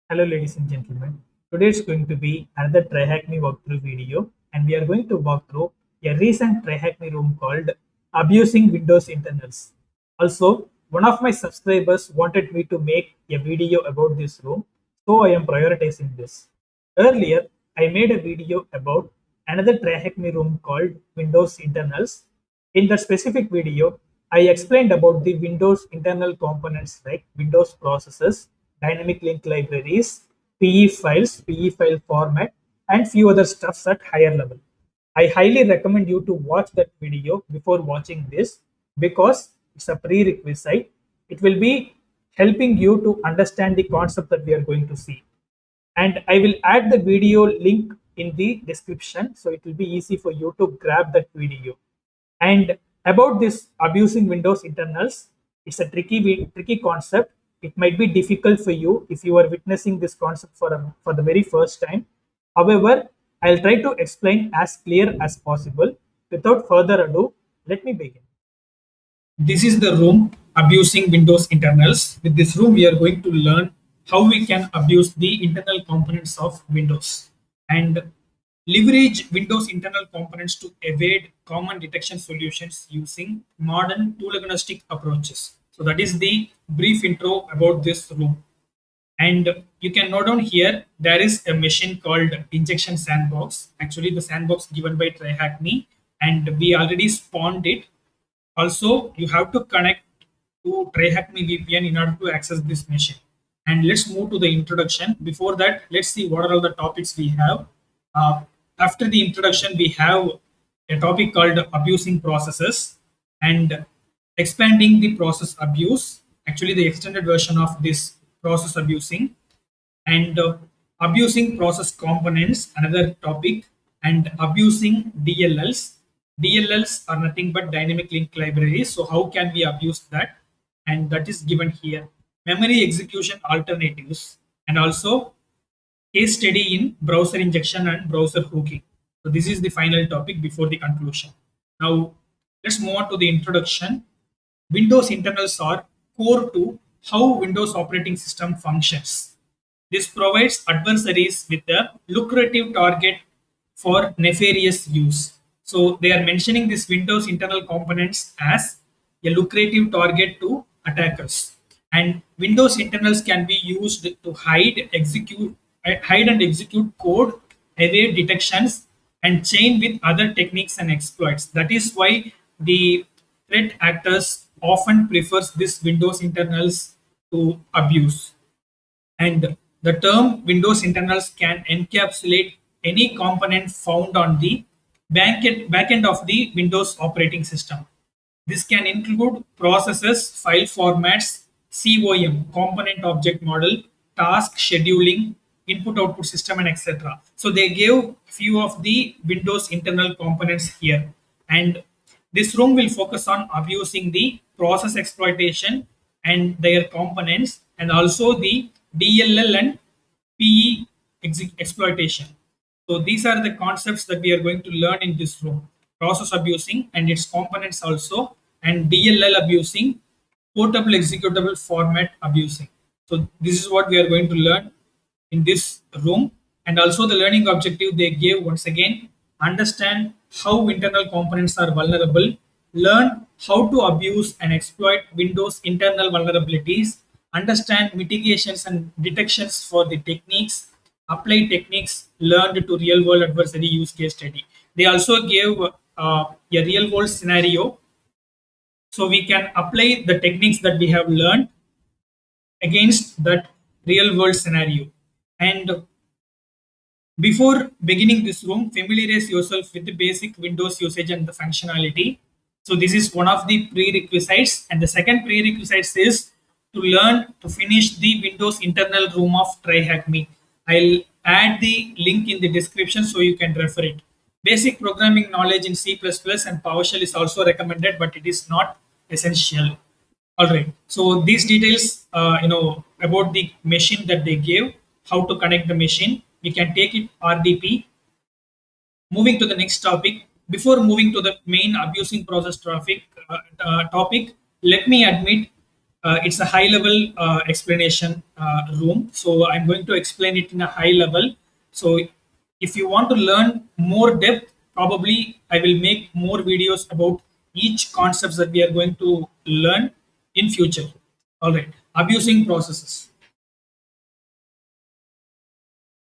Hello ladies and gentlemen. Today is going to be another TryHackMe walkthrough video, and we are going to walk through a recent TryHackMe room called Abusing Windows Internals. Also, one of my subscribers wanted me to make a video about this room, so I am prioritizing this. Earlier, I made a video about another TryHackMe room called Windows Internals. In that specific video, I explained about the Windows internal components like Windows processes, dynamic link libraries, PE files, PE file format, and few other stuffs at higher level. I highly recommend you to watch that video before watching this because it's a prerequisite. It will be helping you to understand the concept that we are going to see. And I will add the video link in the description so it will be easy for you to grab that video. And about this abusing Windows internals, it's a tricky concept. It might be difficult for you if you are witnessing this concept for the very first time. However, I'll try to explain as clear as possible. Without further ado, let me begin. This is the room abusing Windows internals. With this room, we are going to learn how we can abuse the internal components of Windows and leverage Windows internal components to evade common detection solutions using modern tool agnostic approaches. So that is the brief intro about this room. And you can note down here, there is a machine called Injection Sandbox. Actually, the sandbox given by TryHackMe, and we already spawned it. Also, you have to connect to TryHackMe VPN in order to access this machine. And let's move to the introduction. Before that, let's see what are all the topics we have. Uh, After the introduction, we have a topic called abusing processes and expanding the process abuse. Actually, the extended version of this process abusing and abusing process components, another topic, and abusing DLLs. DLLs are nothing but dynamic link libraries. So how can we abuse that? And that is given here. Memory execution alternatives and also case study in browser injection and browser hooking. So this is the final topic before the conclusion. Now let's move on to the introduction. Windows internals are core to how Windows operating system functions. This provides adversaries with a lucrative target for nefarious use. So they are mentioning this Windows internal components as a lucrative target to attackers. And Windows internals can be used to hide and execute code, evade detections, and chain with other techniques and exploits. That is why the threat actors often prefers this Windows internals to abuse. And the term Windows internals can encapsulate any component found on the backend of the Windows operating system. This can include processes, file formats, COM, component object model, task scheduling, input output system, and etc. So they gave few of the Windows internal components here. And this room will focus on abusing the process exploitation and their components and also the DLL and PE exploitation. So these are the concepts that we are going to learn in this room. Process abusing and its components also, and DLL abusing, portable executable format abusing. So this is what we are going to learn in this room. And also the learning objective they gave once again, understand how internal components are vulnerable, learn how to abuse and exploit Windows internal vulnerabilities, understand mitigations and detections for the techniques, apply techniques learned to real world adversary use case study. They also gave a real world scenario so we can apply the techniques that we have learned against that real world scenario. And before beginning this room, familiarize yourself with the basic Windows usage and the functionality. So this is one of the prerequisites. And the second prerequisite is to learn to finish the Windows internal room of TryHackMe. I'll add the link in the description so you can refer it. Basic programming knowledge in C++ and PowerShell is also recommended, but it is not essential. All right. So these details, about the machine that they gave, how to connect the machine, we can take it RDP. Moving to the next topic. Before moving to the main abusing process topic, let me admit it's a high level explanation room. So I'm going to explain it in a high level. So if you want to learn more depth, probably I will make more videos about each concepts that we are going to learn in future. All right, abusing processes.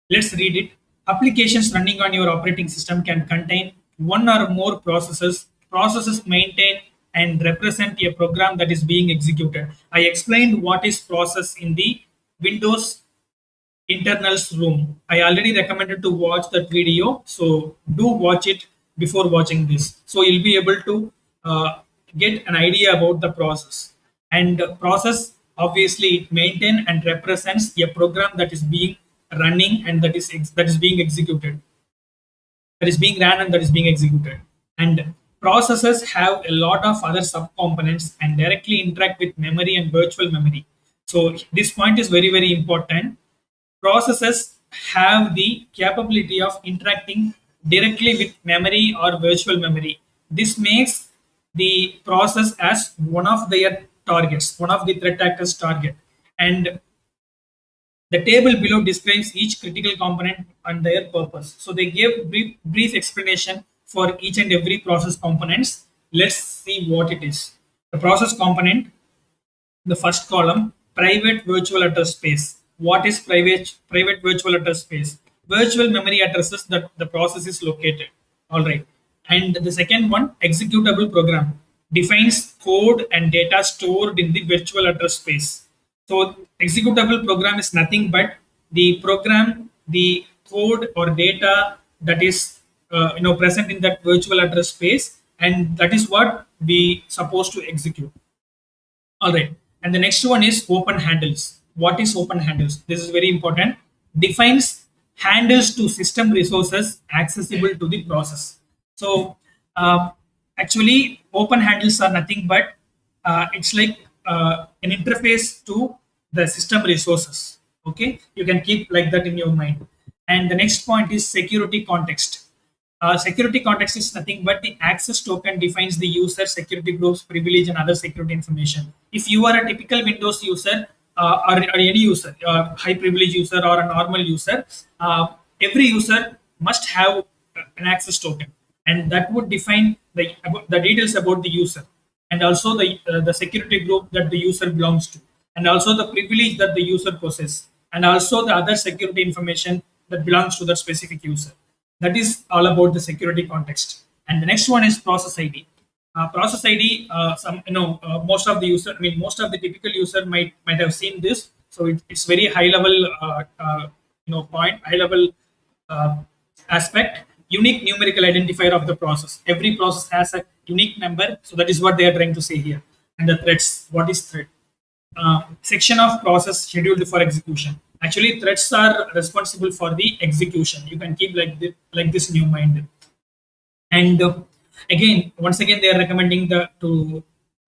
Let's read it. Applications running on your operating system can contain one or more processes. Processes maintain and represent a program that is being executed. I explained what is process in the Windows internals room. I already recommended to watch that video, so do watch it before watching this. So you'll be able to get an idea about the process. And process obviously it maintain and represents a program that is being running and that is being executed, that is being ran and that is being executed. And processes have a lot of other subcomponents and directly interact with memory and virtual memory. So this point is very very important. Processes have the capability of interacting directly with memory or virtual memory. This makes the process as one of their targets, one of the threat actors target. And the table below describes each critical component and their purpose. So they gave brief explanation for each and every process components. Let's see what it is. The process component, the first column, private virtual address space. What is private virtual address space? Virtual memory addresses that the process is located. All right. And the second one, executable program, defines code and data stored in the virtual address space. So executable program is nothing but the program, the code or data that is present in that virtual address space, and that is what we supposed to execute. All right. And the next one is open handles. What is open handles? This is very important. Defines handles to system resources accessible to the process. So actually, open handles are nothing but it's like an interface to the system resources. Okay, you can keep like that in your mind. And the next point is security context. Security context is nothing but the access token defines the user, security groups, privilege, and other security information. If you are a typical Windows user or any user, high privilege user or a normal user, every user must have an access token, and that would define the details about the user, and also the security group that the user belongs to, and also the privilege that the user possesses, and also the other security information that belongs to the specific user. That is all about the security context. And the next one is process ID. Process ID, most of the user, I mean, most of the typical user might have seen this. So it's very high level, point, high level uh, aspect. Unique numerical identifier of the process. Every process has a unique number. So that is what they are trying to say here. And the threads. What is thread? Section of process scheduled for execution. Actually, threads are responsible for the execution. You can keep like this in your mind. And again, once again, they are recommending to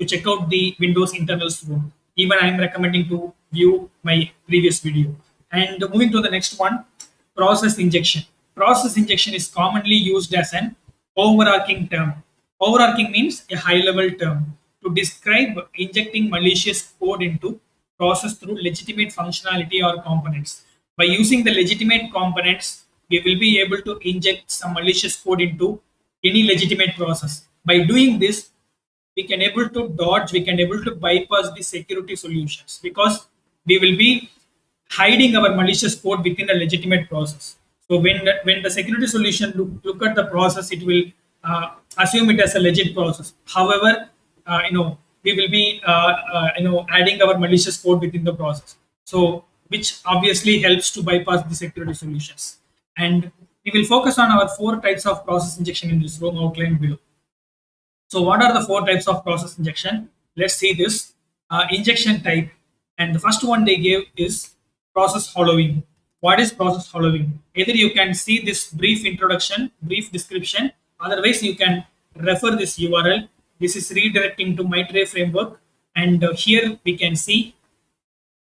check out the Windows internals room. Even I am recommending to view my previous video. And moving to the next one, process injection. Process injection is commonly used as an overarching term. Overarching means a high level term to describe injecting malicious code into process through legitimate functionality or components. By using the legitimate components, we will be able to inject some malicious code into any legitimate process. By doing this, we can able to dodge, we can able to bypass the security solutions, because we will be hiding our malicious code within a legitimate process. So when the security solution look at the process, it will assume it as a legit process. However, we will be adding our malicious code within the process. So which obviously helps to bypass the security solutions. And we will focus on our 4 types of process injection in this room outlined below. So what are the 4 types of process injection? Let's see this. Injection type. And the first one they gave is process hollowing. What is process hollowing? Either you can see this brief introduction, brief description. Otherwise, you can refer this URL. This is redirecting to MyTray framework. And here we can see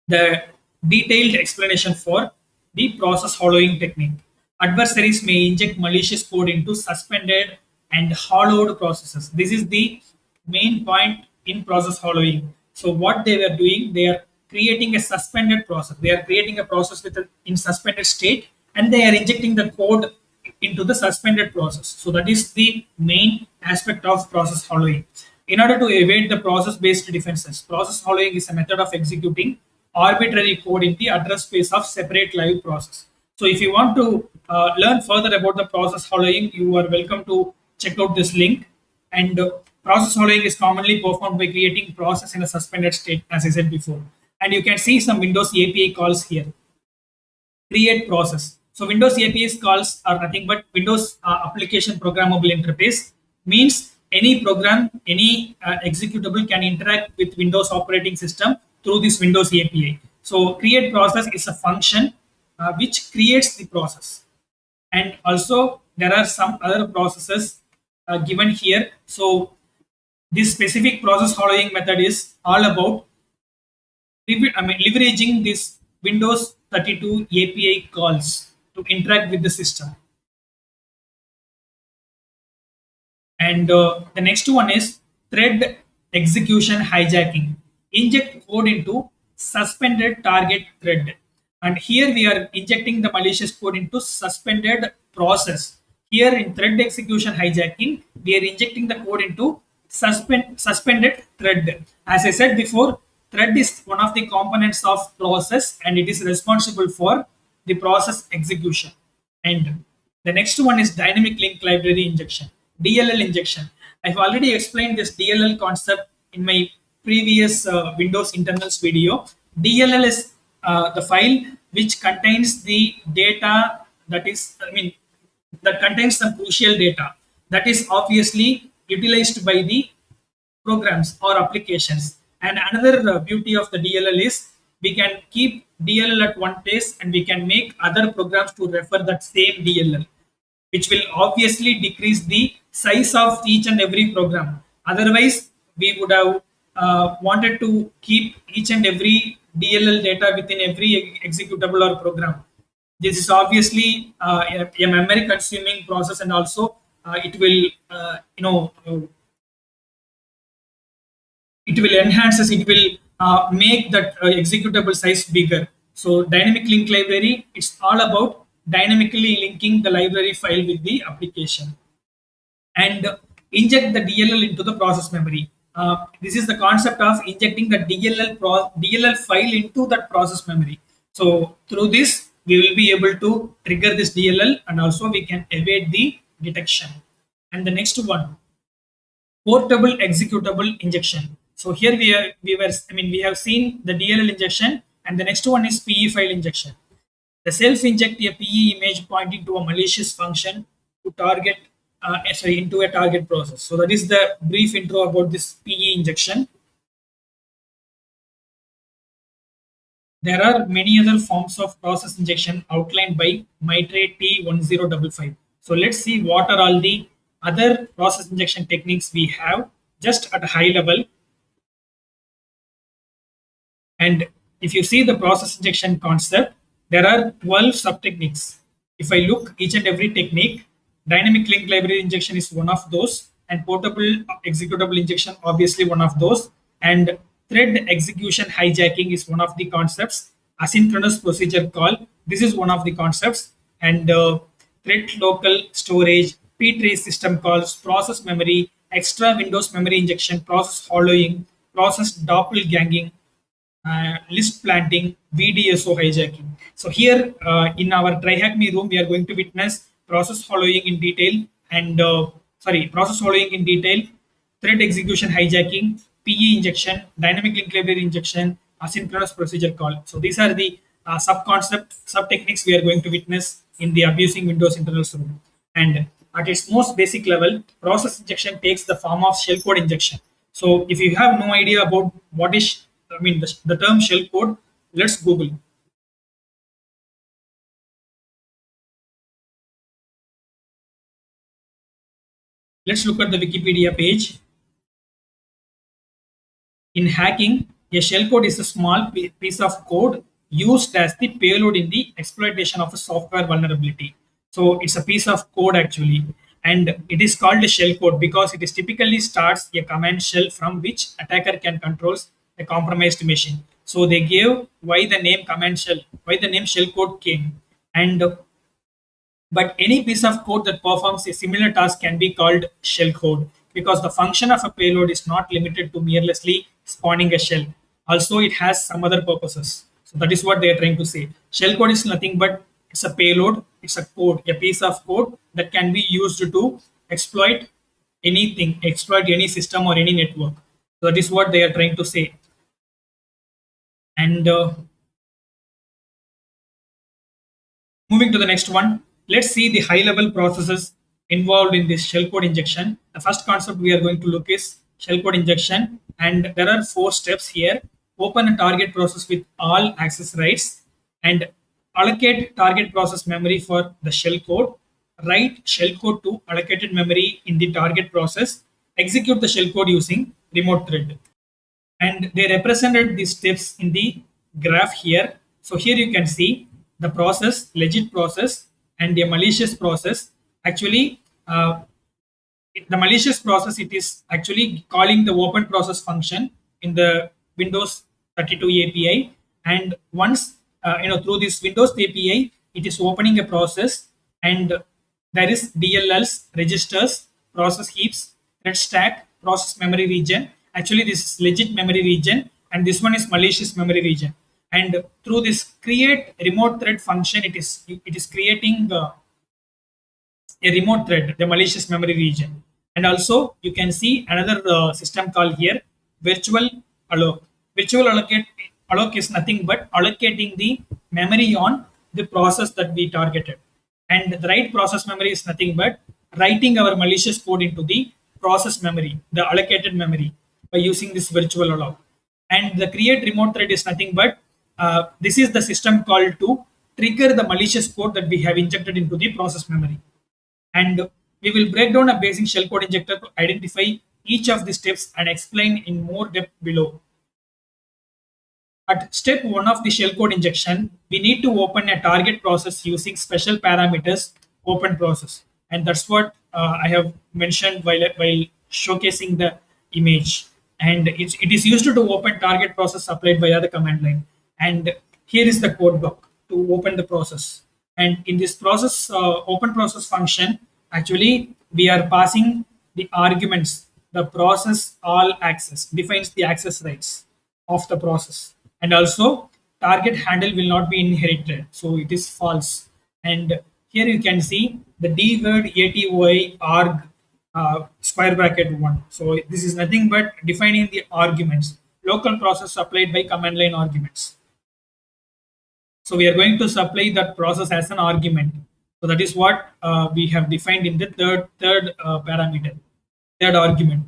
the detailed explanation for the process hollowing technique. Adversaries may inject malicious code into suspended and hollowed processes. This is the main point in process hollowing. So what they were doing, they are creating a suspended process. They are creating a process in suspended state, and they are injecting the code into the suspended process. So that is the main aspect of process hollowing. In order to evade the process-based defenses, process hollowing is a method of executing arbitrary code in the address space of separate live process. So if you want to learn further about the process hollowing, you are welcome to check out this link. And process hollowing is commonly performed by creating process in a suspended state, as I said before. And you can see some Windows API calls here. Create process. So Windows APIs calls are nothing but Windows application programmable interface, means any program, any executable can interact with Windows operating system through this Windows API. So create process is a function which creates the process. And also there are some other processes given here. So this specific process hollowing method is all about leveraging this Windows 32 API calls to interact with the system. And the next one is thread execution hijacking. Inject code into suspended target thread. And here we are injecting the malicious code into suspended process. Here in thread execution hijacking, we are injecting the code into suspended thread. As I said before, thread is one of the components of process and it is responsible for the process execution. And the next one is dynamic link library injection, DLL injection. I've already explained this DLL concept in my previous Windows internals video. DLL is the file which contains the data that is, that contains some crucial data that is obviously utilized by the programs or applications. And another beauty of the DLL is we can keep DLL at one place and we can make other programs to refer that same DLL, which will obviously decrease the size of each and every program. Otherwise, we would have wanted to keep each and every DLL data within every executable or program. This is obviously a memory consuming process, and also it will, it will enhance us, it will make that executable size bigger. So dynamic link library, it's all about dynamically linking the library file with the application and inject the DLL into the process memory. This is the concept of injecting the DLL file into that process memory. So through this, we will be able to trigger this DLL and also we can evade the detection. And the next one, portable executable injection. So here we have seen the DLL injection, and the next one is PE file injection. The self-inject a PE image pointing to a malicious function to target, into a target process. So that is the brief intro about this PE injection. There are many other forms of process injection outlined by MITRE T1055. So let's see what are all the other process injection techniques we have just at a high level. And if you see the process injection concept, there are 12 sub-techniques. If I look each and every technique, dynamic link library injection is one of those, and portable executable injection obviously one of those, and thread execution hijacking is one of the concepts. Asynchronous procedure call, this is one of the concepts, and thread local storage, p-trace system calls, process memory, extra Windows memory injection, process hollowing, process doppelganging, list planting, VDSO hijacking. So here in our TryHackMe room, we are going to witness process hollowing in detail and process hollowing in detail, thread execution hijacking, PE injection, dynamic link library injection, asynchronous procedure call. So these are the sub techniques we are going to witness in the abusing Windows internals room. And at its most basic level, process injection takes the form of shellcode injection. So if you have no idea about what is, the term shellcode, let's Google. Let's look at the Wikipedia page. In hacking, a shellcode is a small piece of code used as the payload in the exploitation of a software vulnerability. So it's a piece of code actually, and it is called a shellcode because it is typically starts a command shell from which attacker can control a compromised machine. So they gave why the name command shell, why the name shellcode came. And but any piece of code that performs a similar task can be called shellcode, because the function of a payload is not limited to merely spawning a shell. Also, it has some other purposes. So that is what they are trying to say. Shellcode is nothing but it's a payload, it's a code, a piece of code that can be used to exploit anything, exploit any system or any network. So that is what they are trying to say. And moving to the next one, let's see the high-level processes involved in this shellcode injection. The first concept we are going to look is shellcode injection, and there are 4 steps here. Open a target process with all access rights, and allocate target process memory for the shellcode. Write shellcode to allocated memory in the target process. Execute the shellcode using remote thread, and they represented these steps in the graph here. So here you can see the process, legit process, and the malicious process. Actually, the malicious process, it is actually calling the open process function in the Windows 32 API, and once through this Windows API, it is opening a process, and there is DLLs, registers, process heaps, thread stack, process memory region. Actually, this is legit memory region, and this one is malicious memory region. And through this create remote thread function, it is creating a remote thread, the malicious memory region. And also you can see another system call here, virtual alloc. Virtual alloc is nothing but allocating the memory on the process that we targeted. And the write process memory is nothing but writing our malicious code into the process memory, the allocated memory, by using this virtual alloc. And the create remote thread is nothing but this is the system call to trigger the malicious code that we have injected into the process memory. And we will break down a basic shellcode injector to identify each of the steps and explain in more depth below. At step 1 of the shellcode injection, we need to open a target process using special parameters open process. And that's what I have mentioned while showcasing the image. And it is used to open target process supplied via the command line. And here is the code block to open the process. And in this process, open process function, actually, we are passing the arguments. The process all access defines the access rights of the process. And also, target handle will not be inherited. So it is false. And here you can see the D word ATOI arg square bracket 1. So this is nothing but defining the arguments. Local process supplied by command line arguments. So we are going to supply that process as an argument. So that is what we have defined in the third parameter, third argument.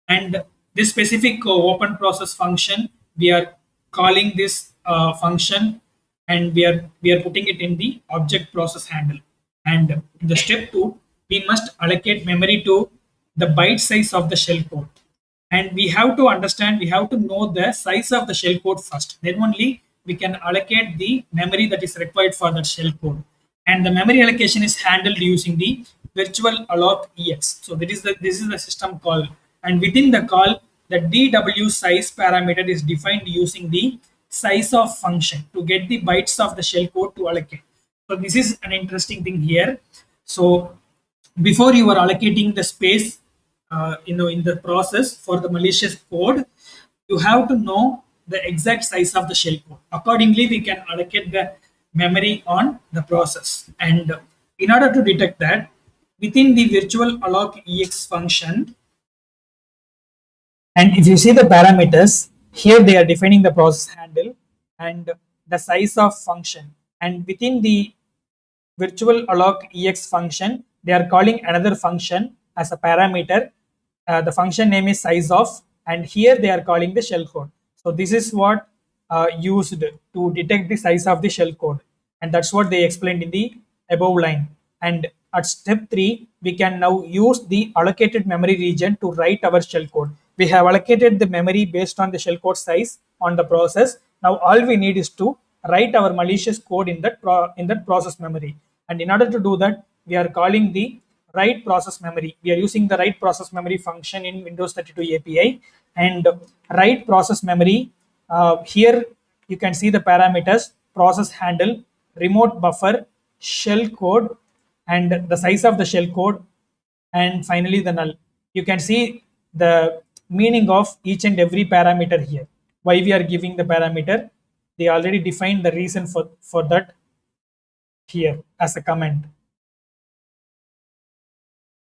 And this specific open process function, we are calling this function, and we are putting it in the object process handle. And in the step 2, we must allocate memory to the byte size of the shellcode. And we have to understand, we have to know the size of the shellcode first. Then only we can allocate the memory that is required for that shellcode. And the memory allocation is handled using the virtual alloc ex. So this is the system call. And within the call, the DW size parameter is defined using the size of function to get the bytes of the shellcode to allocate. So this is an interesting thing here. So before you are allocating the space in the process for the malicious code, you have to know the exact size of the shellcode. Accordingly, we can allocate the memory on the process. And in order to detect that, within the virtual alloc ex function, and if you see the parameters, here they are defining the process handle and the size of function. And within the virtual alloc ex function, they are calling another function as a parameter. The function name is size of, and here they are calling the shellcode. So this is what used to detect the size of the shellcode, and that's what they explained in the above line. And at step 3, we can now use the allocated memory region to write our shellcode. We have allocated the memory based on the shellcode size on the process. Now all we need is to write our malicious code in that process memory. And in order to do that, we are calling the write process memory. We are using the write process memory function in Windows 32 API. And write process memory, here you can see the parameters: process handle, remote buffer, shell code, and the size of the shell code, and finally the null. You can see the meaning of each and every parameter here. Why we are giving the parameter? They already defined the reason for that here as a comment.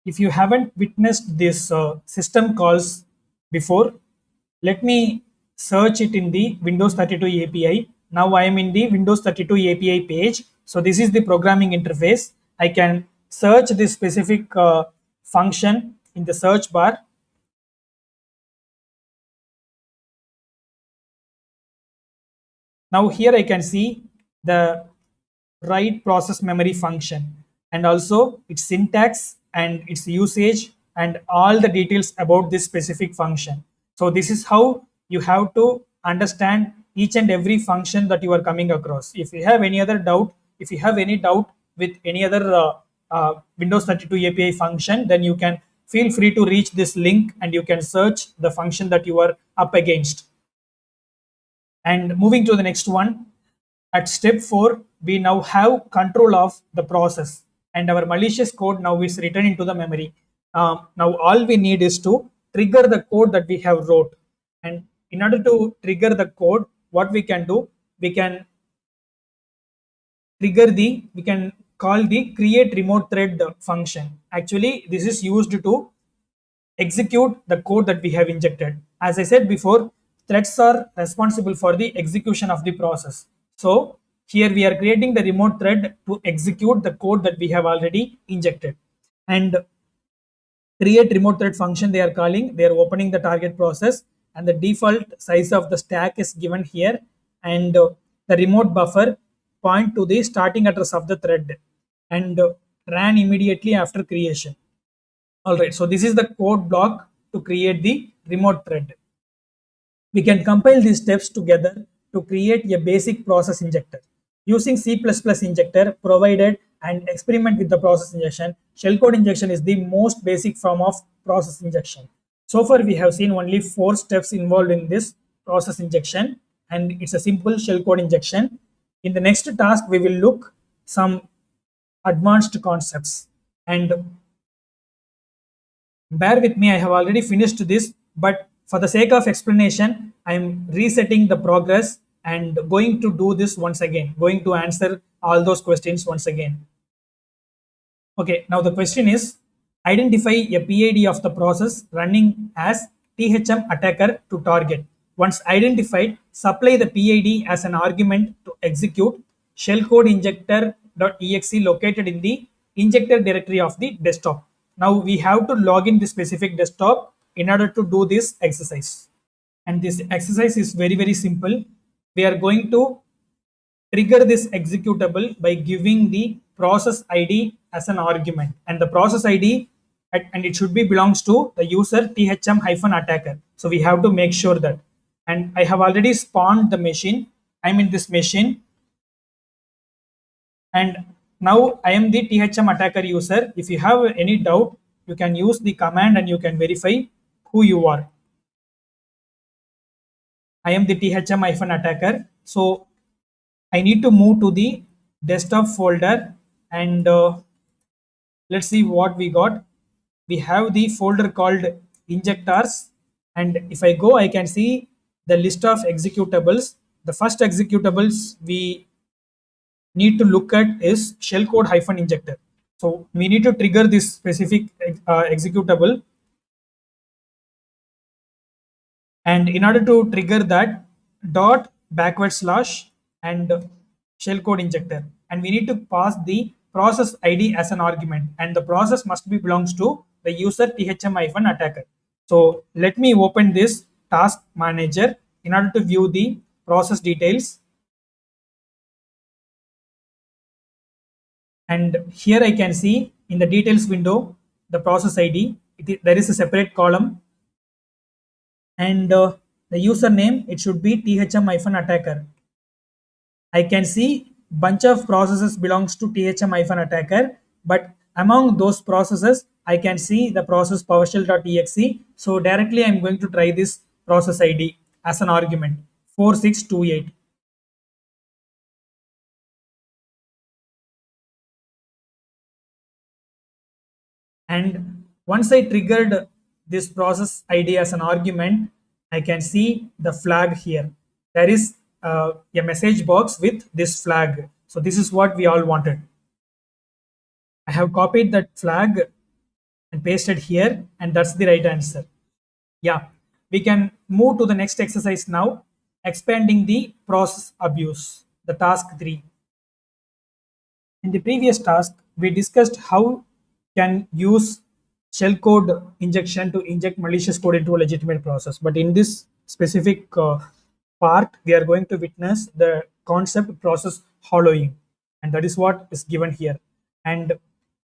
If you haven't witnessed this system calls before, let me search it in the Windows 32 API. Now I am in the Windows 32 API page. So this is the programming interface. I can search this specific function in the search bar. Now here I can see the write process memory function, and also its syntax and its usage and all the details about this specific function. So this is how you have to understand each and every function that you are coming across. If you have any other doubt, if you have any doubt with any other Windows 32 API function, then you can feel free to reach this link and you can search the function that you are up against. And moving to the next one, at step 4, we now have control of the process, and our malicious code now is written into the memory. Now all we need is to trigger the code that we have wrote. And in order to trigger the code, what we can do, we can we can call the create remote thread function. Actually, this is used to execute the code that we have injected. As I said before, threads are responsible for the execution of the process. So here we are creating the remote thread to execute the code that we have already injected. And create remote thread function they are calling, they are opening the target process, and the default size of the stack is given here, and the remote buffer point to the starting address of the thread, and ran immediately after creation. All right, so this is the code block to create the remote thread. We can compile these steps together to create a basic process injector. Using C++ injector provided and experiment with the process injection, shellcode injection is the most basic form of process injection. So far, we have seen only 4 steps involved in this process injection, and it's a simple shellcode injection. In the next task, we will look some advanced concepts. And bear with me, I have already finished this, but for the sake of explanation, I am resetting the progress and going to do this once again, going to answer all those questions once again. Okay, now the question is, identify a PID of the process running as THM attacker to target. Once identified, supply the PID as an argument to execute shellcode-injector.exe located in the injector directory of the desktop. Now we have to log in the specific desktop in order to do this exercise. And this exercise is very simple. We are going to trigger this executable by giving the process ID as an argument, and the process ID and it should be belongs to the user THM-attacker. So we have to make sure that, and I have already spawned the machine. I'm in this machine, and now I am the THM attacker user. If you have any doubt, you can use the command and you can verify who you are. I am the THM-attacker. So I need to move to the desktop folder, and let's see what we got. We have the folder called injectors, and if I go, I can see the list of executables. The first executables we need to look at is shellcode-injector. So we need to trigger this specific executable, and in order to trigger that, dot // and shellcode injector, and we need to pass the process ID as an argument, and the process must be belongs to the user THM-attacker. So let me open this task manager in order to view the process details. And here I can see in the details window the process ID. There is a separate column, and the username, it should be THM-attacker. I can see bunch of processes belongs to THM-attacker, but among those processes, I can see the process PowerShell.exe. So directly I'm going to try this process ID as an argument 4628. And once I triggered this process ID as an argument, I can see the flag here. There is a message box with this flag. So this is what we all wanted. I have copied that flag and pasted here, and that's the right answer. Yeah, we can move to the next exercise now, expanding the process abuse, the task 3. In the previous task, we discussed how can use shellcode injection to inject malicious code into a legitimate process. But in this specific part, we are going to witness the concept process hollowing, and that is what is given here. And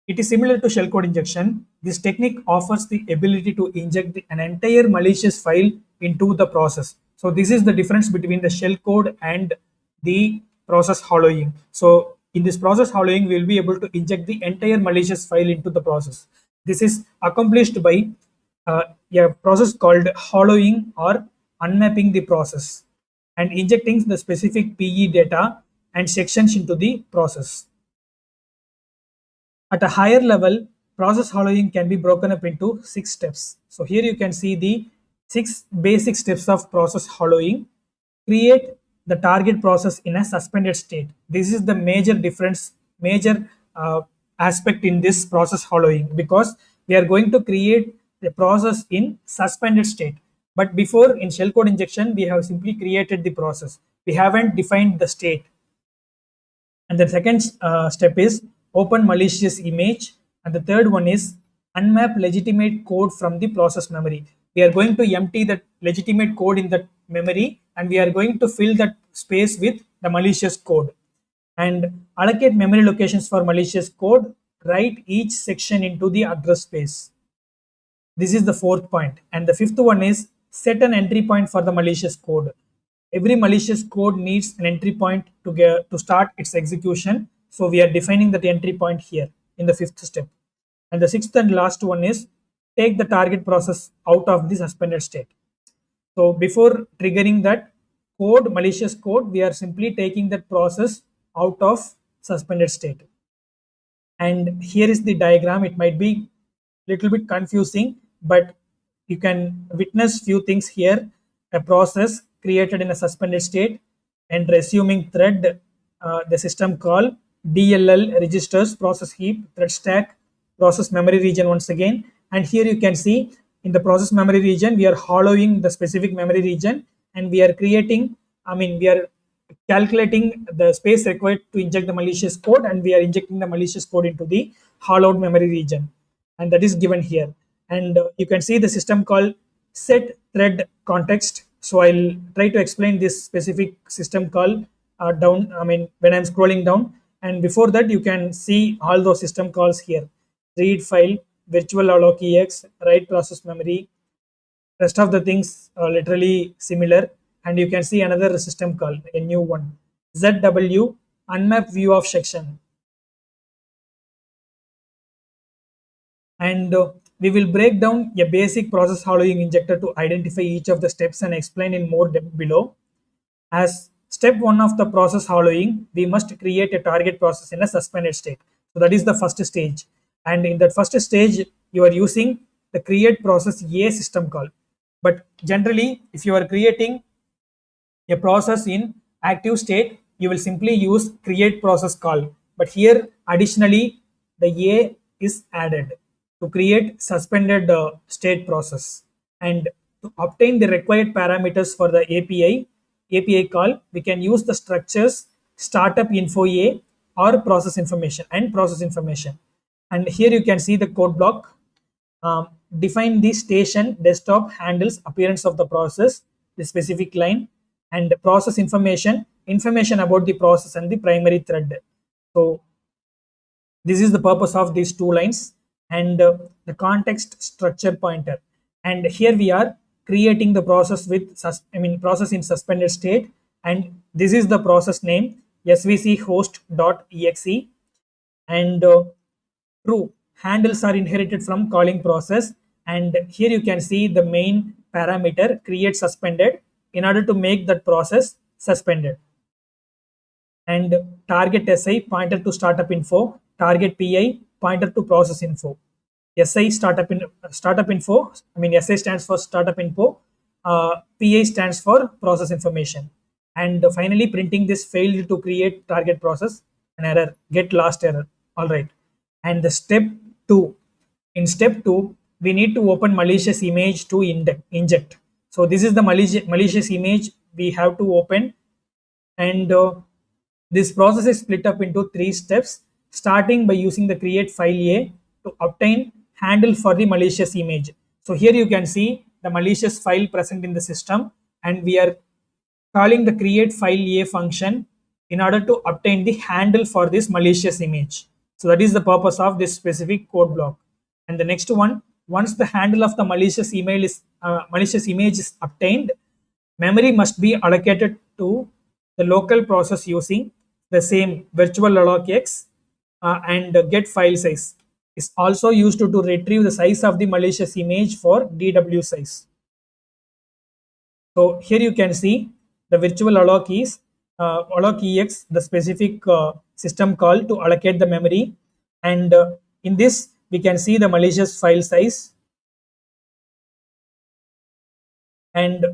it is similar to shellcode injection. This technique offers the ability to inject an entire malicious file into the process. So this is the difference between the shellcode and the process hollowing. So in this process hollowing, we will be able to inject the entire malicious file into the process. This is accomplished by a process called hollowing or unmapping the process and injecting the specific PE data and sections into the process. At a higher level, process hollowing can be broken up into 6 steps. So here you can see the 6 basic steps of process hollowing. Create the target process in a suspended state. This is the major difference, major aspect in this process hollowing, because we are going to create the process in suspended state. But before, in shellcode injection, we have simply created the process. We haven't defined the state. And the second step is open malicious image, and the third one is unmap legitimate code from the process memory. We are going to empty the legitimate code in the memory, and we are going to fill that space with the malicious code, and allocate memory locations for malicious code. Write each section into the address space. This is the fourth point. And the fifth one is set an entry point for the malicious code. Every malicious code needs an entry point to start its execution. So we are defining that entry point here in the fifth step. And the sixth and last one is take the target process out of the suspended state. So before triggering that code, malicious code, we are simply taking that process out of suspended state. And here is the diagram. It might be little bit confusing, but you can witness few things here. A process created in a suspended state and resuming thread, the system call, DLL registers, process heap, thread stack, process memory region once again. And here you can see in the process memory region, we are hollowing the specific memory region, and we are creating, we are calculating the space required to inject the malicious code, and we are injecting the malicious code into the hollowed memory region, and that is given here. And you can see the system call set thread context. So I'll try to explain this specific system call down, when I'm scrolling down. And before that, you can see all those system calls here: read file, virtual alloc ex, write process memory. Rest of the things are literally similar. And you can see another system call, a new one, ZW, unmap view of section. And we will break down a basic process hollowing injector to identify each of the steps and explain in more depth below. As step 1 of the process hollowing, we must create a target process in a suspended state. So that is the first stage. And in that first stage, you are using the create process A system call. But generally, if you are creating a process in active state, you will simply use create process call. But here, additionally, the A is added to create suspended state process. And to obtain the required parameters for the API call, we can use the structures startup info A or process information and process information. And here you can see the code block. Define the station desktop handles appearance of the process, the specific line, and process information about the process and the primary thread. So this is the purpose of these two lines, and the context structure pointer. And here we are creating the process with process in suspended state, and this is the process name svc host.exe. And True, handles are inherited from calling process, and here you can see the main parameter create suspended in order to make that process suspended. And target SI pointer to startup info, target PI pointer to process info. SI startup info. I mean SI stands for startup info. PI stands for process information. And finally, printing this failed to create target process an error. Get last error. All right. And the step two. In step two, we need to open malicious image to inject. So this is the malicious image we have to open, and this process is split up into three steps, starting by using the create file A to obtain handle for the malicious image. So here you can see the malicious file present in the system, and we are calling the create file A function in order to obtain the handle for this malicious image. So that is the purpose of this specific code block. And the next one, once the handle of the malicious image is obtained, memory must be allocated to the local process using the same virtual alloc x, and get file size is also used to retrieve the size of the malicious image for DW size. So here you can see the virtual alloc is alloc ex, the specific system call to allocate the memory, and in this we can see the malicious file size. And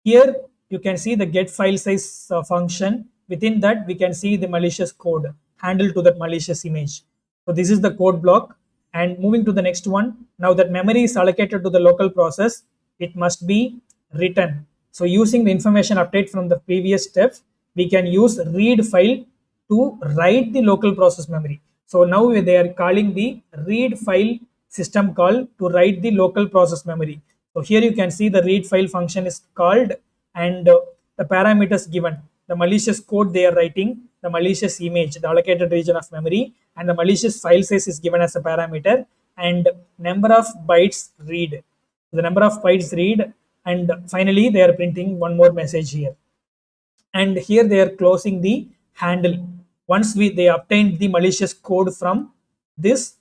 here you can see the get file size function. Within that we can see the malicious code handle to that malicious image. So this is the code block. And moving to the next one, now that memory is allocated to the local process, it must be written. So using the information update from the previous steps, we can use read file to write the local process memory. So now they are calling the read file system call to write the local process memory. So here you can see the read file function is called, and the parameters given, the malicious code they are writing, the malicious image, the allocated region of memory, and the malicious file size is given as a parameter, and number of bytes read. The number of bytes read, and finally they are printing one more message here. And here they are closing the handle once they obtained the malicious code from this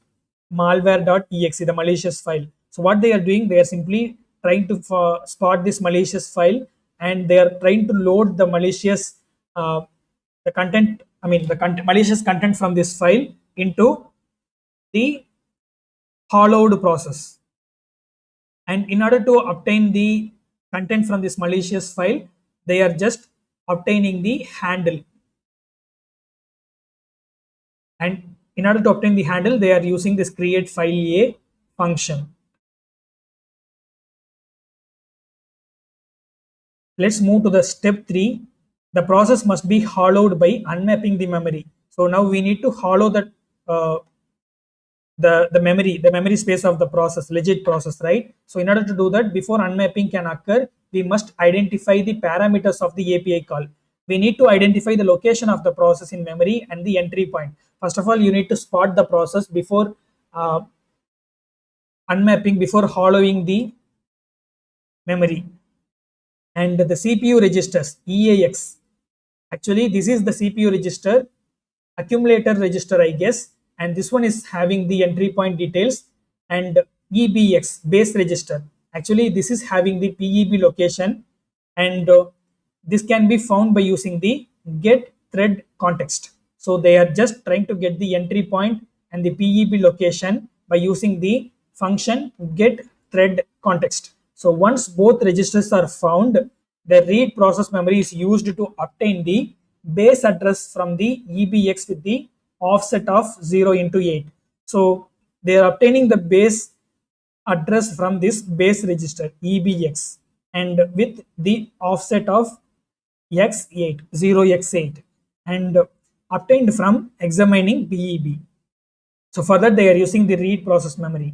malware.exe, the malicious file. So what they are doing, they are simply trying to spot this malicious file, and they are trying to load the malicious the content, I mean the malicious content from this file into the hollowed process. And in order to obtain the content from this malicious file, they are just obtaining the handle. And in order to obtain the handle, they are using this create file A function. Let's move to the step 3. The process must be hollowed by unmapping the memory. So now we need to hollow uh, the memory space of the process, legit process, right? So in order to do that, before unmapping can occur, we must identify the parameters of the API call. We need to identify the location of the process in memory and the entry point. First of all, you need to spot the process before unmapping, before hollowing the memory. And the CPU registers, EAX. Actually, this is the CPU register, accumulator register, I guess, and this one is having the entry point details. And EBX, base register. Actually, this is having the PEB location, and this can be found by using the get thread context. So they are just trying to get the entry point and the PEB location by using the function get thread context. So once both registers are found, the read process memory is used to obtain the base address from the EBX with the offset of 0 into 8. So they are obtaining the base address from this base register EBX, and with the offset of x8, 0x8, and obtained from examining PEB. So for that they are using the read process memory.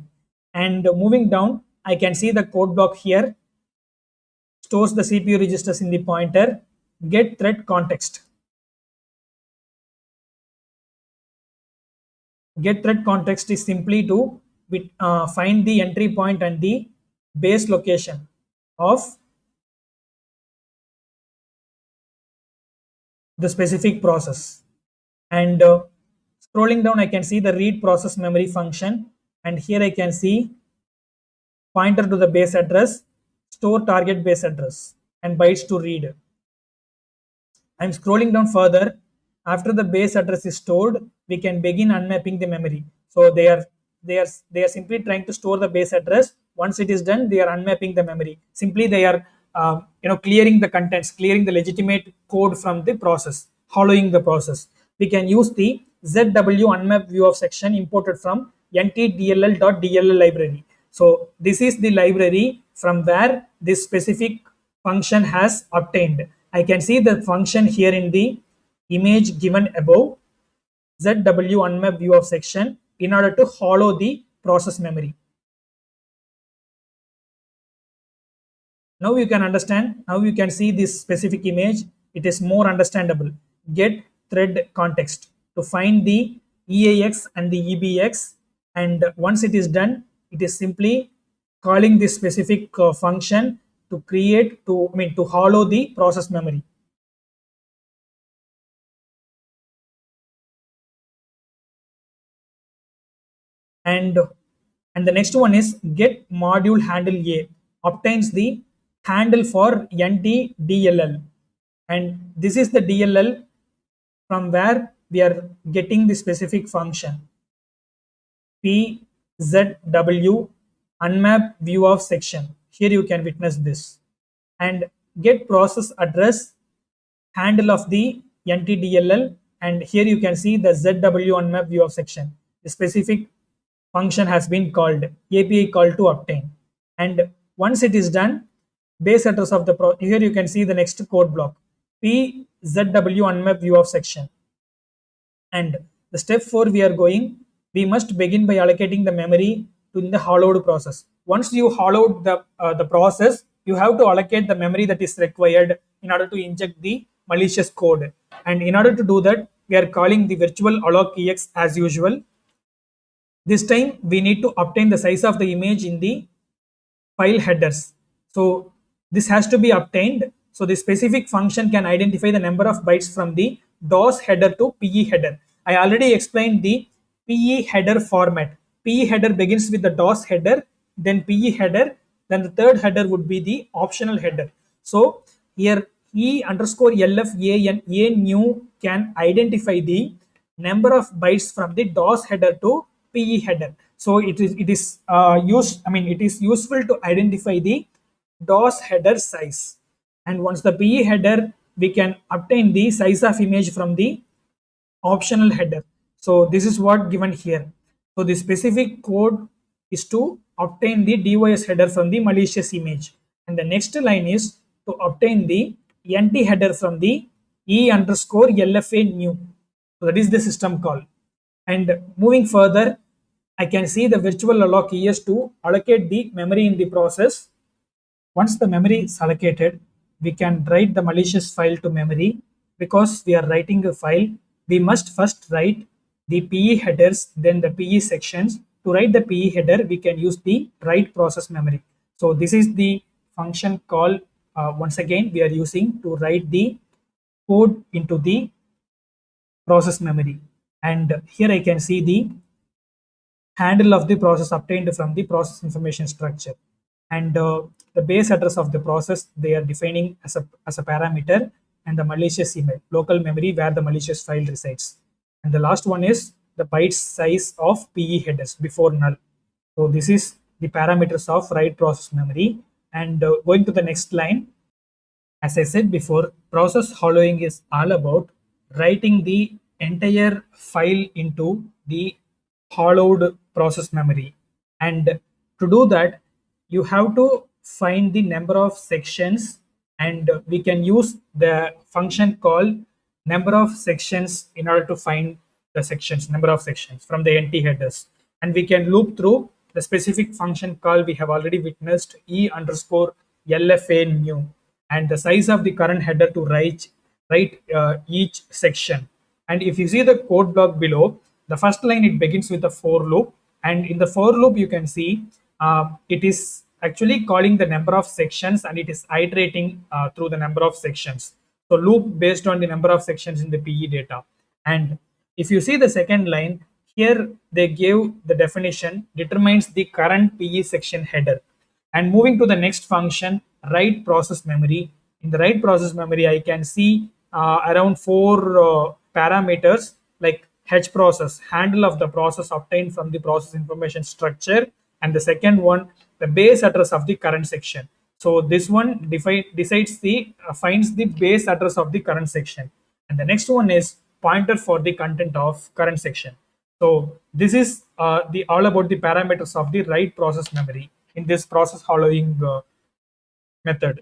And moving down, I can see the code block here stores the CPU registers in the pointer get thread context. Get thread context is simply to find the entry point and the base location of the specific process. And Scrolling down, I can see the read process memory function, and here I can see pointer to the base address, store target base address, and bytes to read. I'm scrolling down further. After the base address is stored, we can begin unmapping the memory. So they are simply trying to store the base address. Once it is done, they are unmapping the memory. Simply they are clearing the contents, clearing the legitimate code from the process, hollowing the process. We can use the ZW unmap view of section imported from ntdll.dll library. So this is the library from where this specific function has obtained. I can see the function here in the image given above, ZW unmap view of section, in order to hollow the process memory. Now you can understand, now you can see this specific image, it is more understandable. Get thread context to find the EAX and the EBX, and once it is done, it is simply calling this specific function to create, to hollow the process memory. and and the next one is get module handle a, obtains the handle for ntdll, and this is the dll from where we are getting the specific function pzw unmap view of section. Here you can witness this, and get process address handle of the ntdll, and here you can see the zw unmap view of section. The specific function has been called, API call to obtain, and once it is done, base address of the here you can see the next code block pzw unmap view of section. And the step 4 we are going, we must begin by allocating the memory to the hollowed process. Once you hollowed the process, you have to allocate the memory that is required in order to inject the malicious code. And in order to do that, we are calling the virtual alloc ex as usual. This time we need to obtain the size of the image in the file headers. So this has to be obtained. So the specific function can identify the number of bytes from the DOS header to PE header. I already explained the PE header format. PE header begins with the DOS header, then PE header, then the third header would be the optional header. So here E underscore LFAN A new can identify the number of bytes from the DOS header to PE header. So it is useful to identify the DOS header size. And once the PE header, we can obtain the size of image from the optional header. So this is what given here. So the specific code is to obtain the DOS header from the malicious image. And the next line is to obtain the NT header from the E underscore LFA new. So that is the system call. And moving further, I can see the virtual alloc ES to allocate the memory in the process. Once the memory is allocated, we can write the malicious file to memory. Because we are writing a file, we must first write the PE headers, then the PE sections. To write the PE header, we can use the write process memory. So this is the function call. Once again, we are using to write the code into the process memory. And here I can see the handle of the process obtained from the process information structure, and the base address of the process they are defining as a parameter, and the malicious email local memory where the malicious file resides, and the last one is the byte size of PE headers before null. So this is the parameters of write process memory. And going to the next line, as I said before, process hollowing is all about writing the entire file into the hollowed process memory. And to do that, you have to find the number of sections, and we can use the function called number of sections in order to find the sections, number of sections from the NT headers. And we can loop through the specific function call we have already witnessed, E underscore LFA new, and the size of the current header to write each section. And if you see the code block below, the first line it begins with a for loop, and in the for loop you can see it is actually calling the number of sections, and it is iterating through the number of sections. So loop based on the number of sections in the PE data. And If you see the second line, here they give the definition determines the current PE section header. And moving to the next function, write process memory. In the write process memory, I can see around four parameters like H process, handle of the process obtained from the process information structure, and the second one, the base address of the current section. So this one decides the finds the base address of the current section, and the next one is pointer for the content of current section. So this is the all about the parameters of the write process memory in this process hollowing method.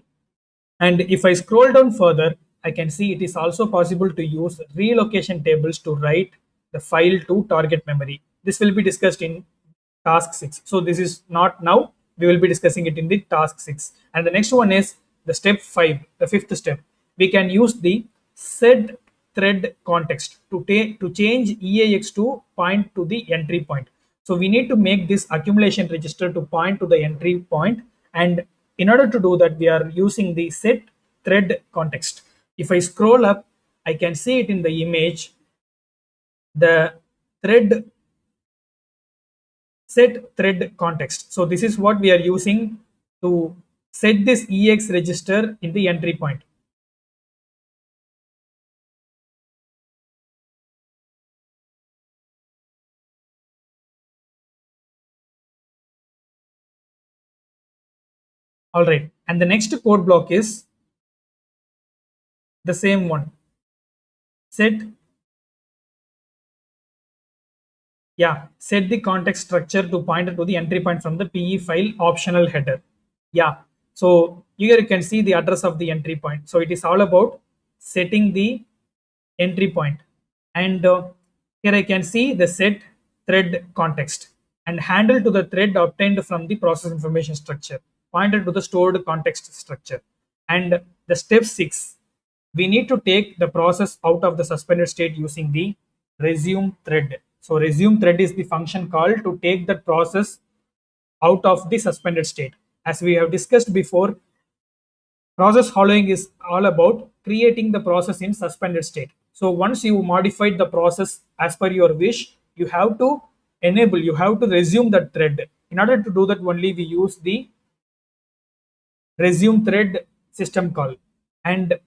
And if I scroll down further, I can see it is also possible to use relocation tables to write the file to target memory. This will be discussed in task 6. So this is not now, we will be discussing it in the task 6. And the next one is the step 5, the fifth step. We can use the set thread context to change EAX to point to the entry point. So we need to make this accumulation register to point to the entry point, and in order to do that, we are using the set thread context. If I scroll up, I can see it in the image, the thread set thread context. So this is what we are using to set this EX register in the entry point. All right, and the next code block is the same one. Set, yeah, set the context structure to point to the entry point from the PE file optional header. Yeah, so here you can see the address of the entry point. So it is all about setting the entry point. And here I can see the set thread context and handle to the thread obtained from the process information structure, pointed to the stored context structure. And the step 6, we need to take the process out of the suspended state using the resume thread. So resume thread is the function called to take that process out of the suspended state. As we have discussed before, process hollowing is all about creating the process in suspended state. So once you modified the process as per your wish, you have to you have to resume that thread. In order to do that, only we use the resume thread system call. And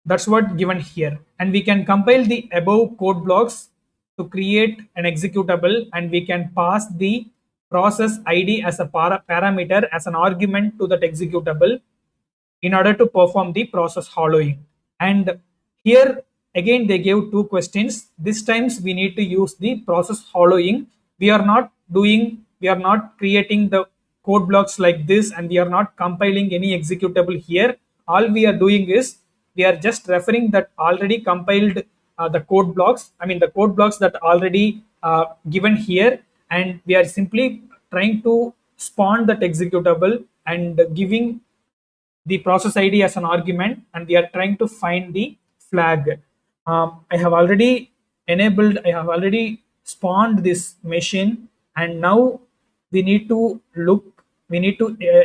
that's what given here. And we can compile the above code blocks to create an executable, and we can pass the process ID as a parameter as an argument to that executable in order to perform the process hollowing. And here again they gave two questions. This times we need to use the process hollowing. We are not creating the code blocks like this, and we are not compiling any executable here. All we are doing is we are just referring that already compiled the code blocks. I mean the code blocks that already given here, and we are simply trying to spawn that executable and giving the process ID as an argument, and we are trying to find the flag. I have already I have already spawned this machine, and now we need to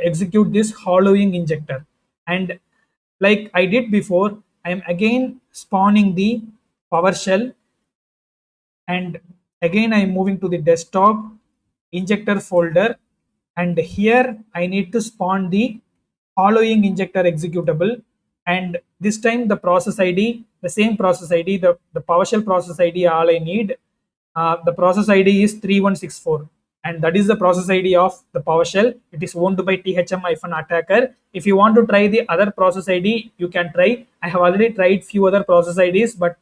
execute this hollowing injector. And like I did before, I am again spawning the PowerShell, and again I am moving to the desktop injector folder, and here I need to spawn the following injector executable. And this time the process ID, the same process ID, the PowerShell process ID, all I need, the process ID is 3164, and that is the process ID of the PowerShell. It is owned by THM-attacker. If you want to try the other process ID, you can try. I have already tried few other process IDs, but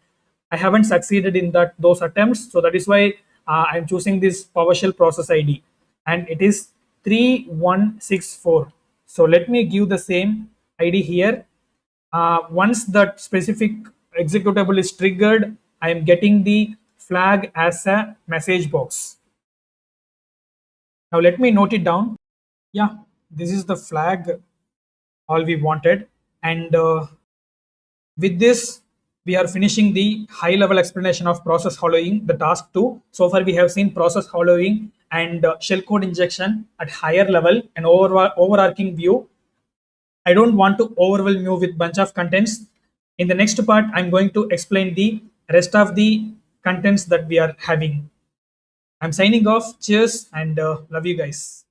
I haven't succeeded in those attempts. So that is why I'm choosing this PowerShell process ID, and it is 3164. So let me give the same ID here. Once that specific executable is triggered, I am getting the flag as a message box. Now let me note it down. Yeah, this is the flag all we wanted. And with this, we are finishing the high level explanation of process hollowing, the task 2. So far we have seen process hollowing and shellcode injection at higher level, an overarching view. I don't want to overwhelm you with bunch of contents. In the next part, I'm going to explain the rest of the contents that we are having. I'm signing off. Cheers and love you guys.